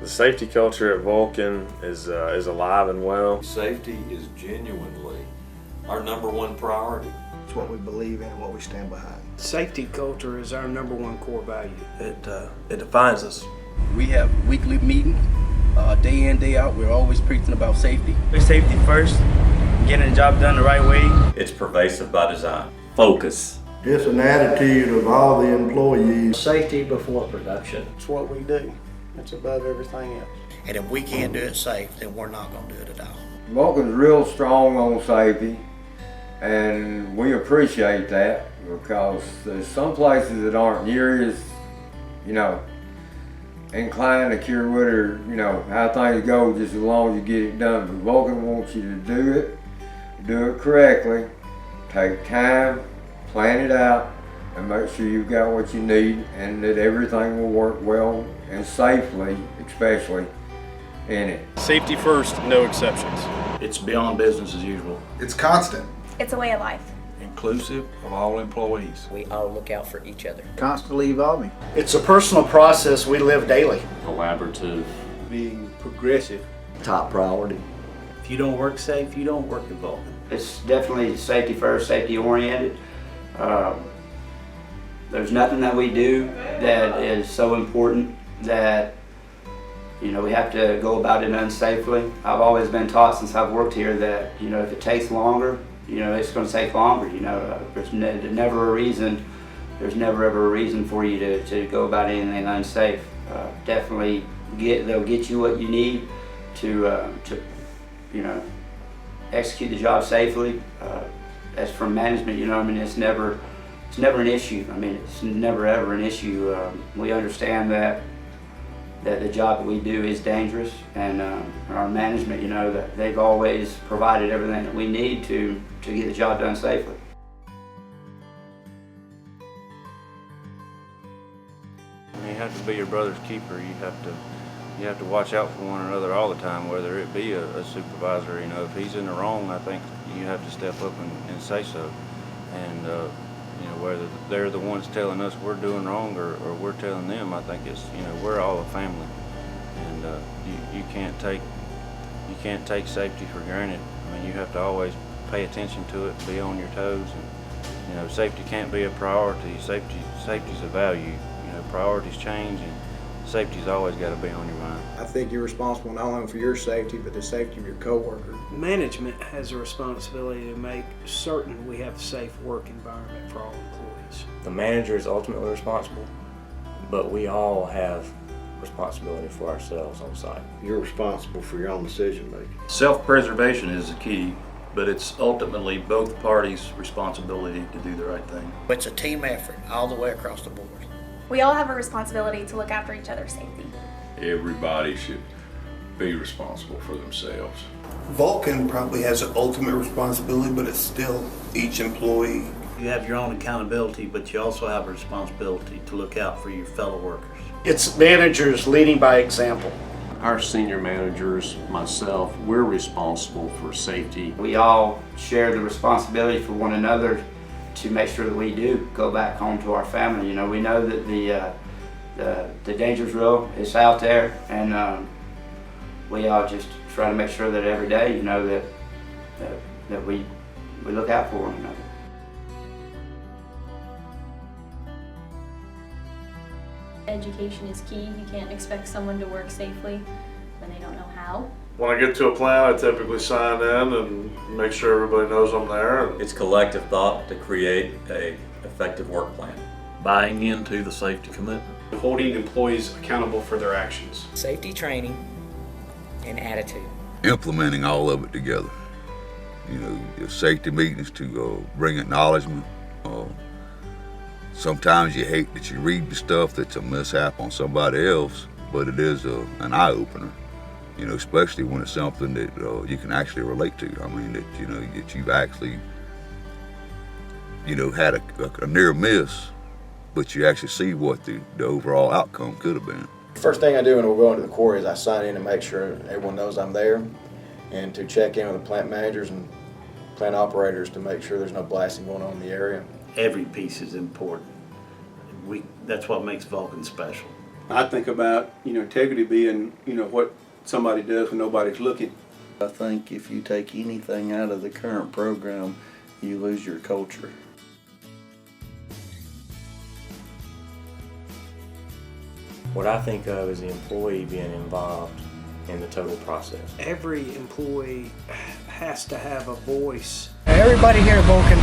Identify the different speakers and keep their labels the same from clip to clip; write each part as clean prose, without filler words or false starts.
Speaker 1: The safety culture at Vulcan is alive and well.
Speaker 2: Safety is genuinely our #1 priority.
Speaker 3: It's what we believe in and what we stand behind.
Speaker 4: Safety culture is our #1 core value.
Speaker 5: It defines us.
Speaker 6: We have weekly meetings, day in, day out. We're always preaching about safety.
Speaker 7: Safety first, getting the job done the right way.
Speaker 8: It's pervasive by design. Focus.
Speaker 3: Just an attitude of all the employees.
Speaker 9: Safety before production.
Speaker 4: It's what we do. It's above everything else.
Speaker 9: And if we can't do it safe, then we're not going to do it at all.
Speaker 10: Vulcan's real strong on safety, and we appreciate that because there's some places that aren't near as, inclined to care whether, how things go just as long as you get it done. But Vulcan wants you to do it correctly, take time, plan it out, and make sure you've got what you need and that everything will work well and safely, especially in it.
Speaker 5: Safety first, no exceptions.
Speaker 7: It's beyond business as usual.
Speaker 11: It's constant.
Speaker 12: It's a way of life.
Speaker 5: Inclusive of all employees.
Speaker 9: We all look out for each other.
Speaker 3: Constantly evolving.
Speaker 4: It's a personal process we live daily.
Speaker 8: Collaborative.
Speaker 4: Being progressive.
Speaker 9: Top priority.
Speaker 7: If you don't work safe, you don't work at Vulcan.
Speaker 6: It's definitely safety first, safety oriented. There's nothing that we do that is so important that we have to go about it unsafely. I've always been taught since I've worked here that if it takes longer, it's going to take longer. There's never ever a reason for you to go about anything unsafe. Definitely they'll get you what you need to execute the job safely. As from management, it's never an issue. It's never ever an issue. We understand that the job that we do is dangerous, and our management, that they've always provided everything that we need to get the job done safely.
Speaker 5: You have to be your brother's keeper. You have to watch out for one another all the time, whether it be a supervisor. If he's in the wrong, I think you have to step up and say so. And whether they're the ones telling us we're doing wrong or we're telling them, I think it's we're all a family, and you can't take safety for granted. You have to always pay attention to it, be on your toes, and safety can't be a priority. Safety's a value. Priorities change, and safety's always got to be on your mind.
Speaker 3: I think you're responsible not only for your safety, but the safety of your coworkers.
Speaker 4: Management has a responsibility to make certain we have a safe work environment for all employees.
Speaker 8: The manager is ultimately responsible, but we all have responsibility for ourselves on site.
Speaker 3: You're responsible for your own decision making.
Speaker 5: Self-preservation is the key, but it's ultimately both parties' responsibility to do the right thing.
Speaker 9: It's a team effort all the way across the board.
Speaker 12: We all have a responsibility to look after each other's safety.
Speaker 2: Everybody should be responsible for themselves.
Speaker 11: Vulcan probably has an ultimate responsibility, but it's still each employee.
Speaker 7: You have your own accountability, but you also have a responsibility to look out for your fellow workers.
Speaker 4: It's managers leading by example.
Speaker 1: Our senior managers, myself, we're responsible for safety.
Speaker 6: We all share the responsibility for one another to make sure that we do go back home to our family. We know that the danger's real, it's out there, and we all just try to make sure that every day, that we look out for one another.
Speaker 12: Education is key. You can't expect someone to work safely when they don't know how.
Speaker 1: When I get to a plant, I typically sign in and make sure everybody knows I'm there.
Speaker 8: It's collective thought to create an effective work plan.
Speaker 5: Buying into the safety commitment.
Speaker 7: Holding employees accountable for their actions.
Speaker 9: Safety training and attitude.
Speaker 13: Implementing all of it together. Your safety meetings to bring acknowledgement. Sometimes you hate that you read the stuff that's a mishap on somebody else, but it is an eye-opener. Especially when it's something that you can actually relate to. That you've actually, had a near miss, but you actually see what the overall outcome could have been.
Speaker 3: First thing I do when we go into the quarry is I sign in and make sure everyone knows I'm there, and to check in with the plant managers and plant operators to make sure there's no blasting going on in the area.
Speaker 7: Every piece is important. That's what makes Vulcan special.
Speaker 14: I think about, integrity being, what somebody does when nobody's looking.
Speaker 15: I think if you take anything out of the current program, you lose your culture.
Speaker 8: What I think of is the employee being involved in the total process.
Speaker 4: Every employee has to have a voice.
Speaker 16: Everybody here at Vulcan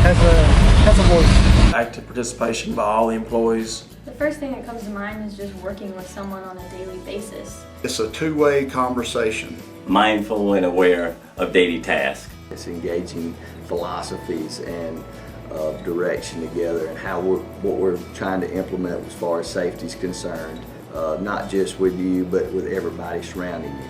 Speaker 16: has a voice.
Speaker 17: Active participation by all the employees.
Speaker 12: The first thing that comes to mind is just working with someone on a daily basis.
Speaker 18: It's a two-way conversation.
Speaker 19: Mindful and aware of daily tasks.
Speaker 3: It's engaging philosophies and direction together and what we're trying to implement as far as safety is concerned, not just with you, but with everybody surrounding you.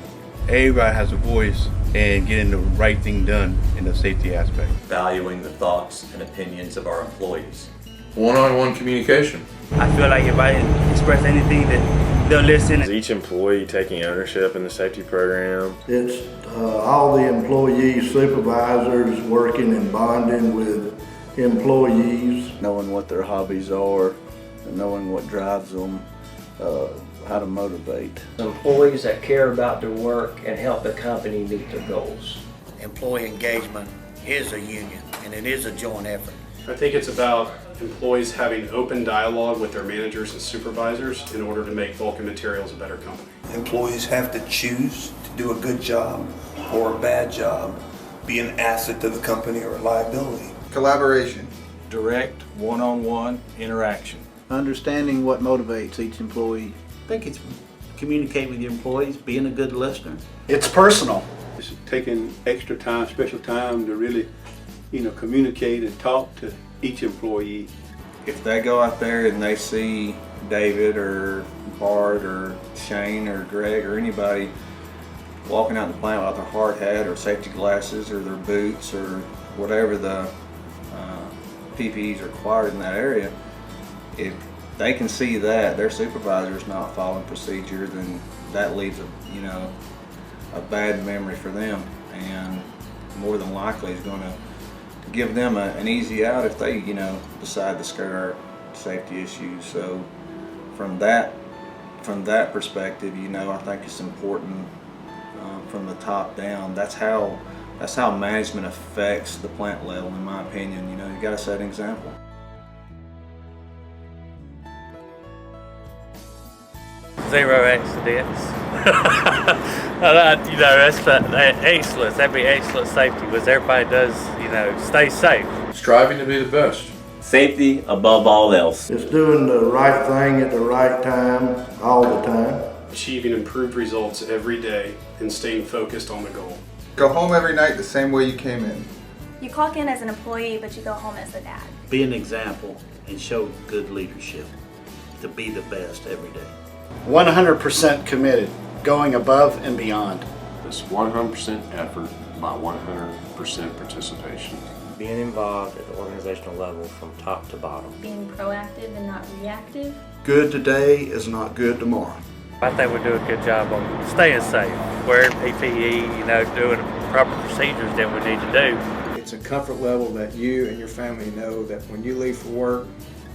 Speaker 20: Everybody has a voice and getting the right thing done in the safety aspect.
Speaker 19: Valuing the thoughts and opinions of our employees.
Speaker 2: One-on-one communication.
Speaker 21: I feel like if I express anything that they'll listen.
Speaker 22: Is each employee taking ownership in the safety program?
Speaker 23: It's all the employees, supervisors working and bonding with employees.
Speaker 15: Knowing what their hobbies are, and knowing what drives them, how to motivate.
Speaker 9: Employees that care about their work and help the company meet their goals. Employee engagement is a union and it is a joint effort.
Speaker 24: I think it's about employees having open dialogue with their managers and supervisors in order to make Vulcan Materials a better company.
Speaker 11: Employees have to choose to do a good job or a bad job, be an asset to the company or a liability.
Speaker 25: Collaboration.
Speaker 26: Direct, one-on-one interaction.
Speaker 7: Understanding what motivates each employee. I think it's communicating with your employees, being a good listener.
Speaker 18: It's personal.
Speaker 14: It's taking extra time, special time to really, communicate and talk to each employee.
Speaker 17: If they go out there and they see David or Bart or Shane or Greg or anybody walking out in the plant without their hard hat or safety glasses or their boots or whatever the PPE is required in that area, if they can see that their supervisor's not following procedure, then that leaves a bad memory for them, and more than likely is going to give them an easy out if they decide to skirt safety issues. So from that perspective, I think it's important from the top down. That's how management affects the plant level, in my opinion. You got to set an example.
Speaker 27: Zero accidents. That's excellence. That'd be excellent safety, because everybody does, stay safe.
Speaker 2: Striving to be the best.
Speaker 19: Safety above all else.
Speaker 23: It's doing the right thing at the right time, all the time.
Speaker 24: Achieving improved results every day and staying focused on the goal.
Speaker 25: Go home every night the same way you came in.
Speaker 12: You clock in as an employee, but you go home as a dad.
Speaker 7: Be an example and show good leadership to be the best every day.
Speaker 18: 100% committed, going above and beyond.
Speaker 28: It's 100% effort by 100% participation.
Speaker 8: Being involved at the organizational level from top to bottom.
Speaker 12: Being proactive and not reactive.
Speaker 18: Good today is not good tomorrow.
Speaker 27: I think we do a good job on staying safe, wearing PPE, doing the proper procedures that we need to do.
Speaker 29: It's a comfort level that you and your family know that when you leave for work,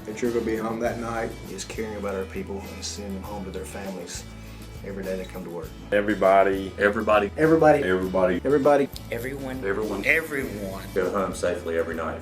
Speaker 29: that you're going to be home that night.
Speaker 30: Is caring about our people and sending them home to their families every day they come to work.
Speaker 22: Everybody.
Speaker 16: Everyone.
Speaker 9: Everyone.
Speaker 22: Go home safely every night.